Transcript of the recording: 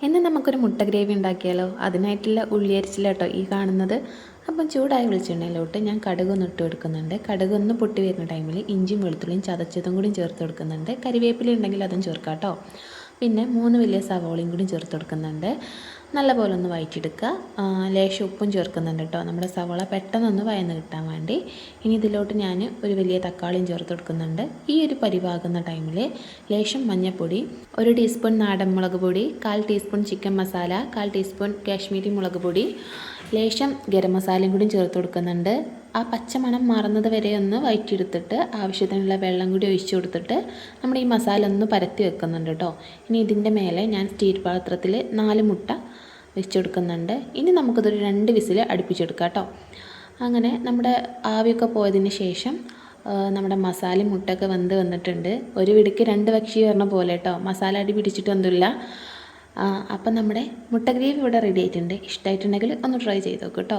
ഇന്ന് നമുക്കൊരു മുട്ട ഗ്രേവി ഉണ്ടാക്കിയാലോ. അതിനായിട്ടുള്ള ഉള്ളി അരിച്ചിലാട്ടോ ഈ കാണുന്നത്. അപ്പം ചൂടായ വെളിച്ചെണ്ണയിലോട്ട് ഞാൻ കടുകൊന്ന് ഇട്ട് കൊടുക്കുന്നുണ്ട്. കടുകൊന്ന് പൊട്ടി വരുന്ന ടൈമിൽ ഇഞ്ചിയും വെളുത്തുള്ളിയും ചതച്ചതും കൂടി ചേർത്ത് കൊടുക്കുന്നുണ്ട്. കരിവേപ്പില ഉണ്ടെങ്കിൽ അതും ചേർക്കാം കേട്ടോ. പിന്നെ 3 വലിയ സവോളയും കൂടി ചേർത്ത് കൊടുക്കുന്നുണ്ട്. നല്ലപോലെ ഒന്ന് വഴറ്റിയെടുക്കുക. ലേശം ഉപ്പും ചേർക്കുന്നുണ്ട് കേട്ടോ, നമ്മുടെ സവോള പെട്ടെന്നൊന്ന് വഴന്ന് കിട്ടാൻ വേണ്ടി. ഇനി ഇതിലോട്ട് ഞാൻ ഒരു വലിയ തക്കാളിയും ചേർത്ത് കൊടുക്കുന്നുണ്ട്. ഈ ഒരു പരിവാകുന്ന ടൈമിൽ ലേശം മഞ്ഞൾപ്പൊടി, 1 ടീസ്പൂൺ നാടൻ മുളക് പൊടി, 1/4 teaspoon chicken masala, 1/4 teaspoon Kashmiri മുളക് പൊടി, ലേശം ഗരം മസാലയും കൂടി ചേർത്ത് കൊടുക്കുന്നുണ്ട്. ആ പച്ചമണം മാറുന്നത് വരെ ഒന്ന് വഴറ്റിയെടുത്തിട്ട് ആവശ്യത്തിനുള്ള വെള്ളം കൂടി ഒഴിച്ച് കൊടുത്തിട്ട് നമ്മുടെ ഈ മസാല ഒന്ന് പരത്തി വെക്കുന്നുണ്ട് കേട്ടോ. ഇനി ഇതിൻ്റെ മേലെ ഞാൻ സ്റ്റീൽ പാത്രത്തിൽ 4 മുട്ട വെച്ചെടുക്കുന്നുണ്ട്. ഇനി നമുക്കിതൊരു 2 വിസിൽ അടുപ്പിച്ചെടുക്കാം കേട്ടോ. അങ്ങനെ നമ്മുടെ ആവിയൊക്കെ പോയതിന് ശേഷം നമ്മുടെ മസാലയും മുട്ടയൊക്കെ വെന്ത് വന്നിട്ടുണ്ട്. ഒരു പിടിക്ക് 2 പക്ഷി പറഞ്ഞ പോലെ കേട്ടോ, മസാല അടി പിടിച്ചിട്ടൊന്നുമില്ല. അപ്പം നമ്മുടെ മുട്ട ഗ്രേവി ഇവിടെ റെഡി ആയിട്ടുണ്ട്. ഇഷ്ടമായിട്ടുണ്ടെങ്കിൽ ഒന്ന് ട്രൈ ചെയ്ത് നോക്കൂ കേട്ടോ.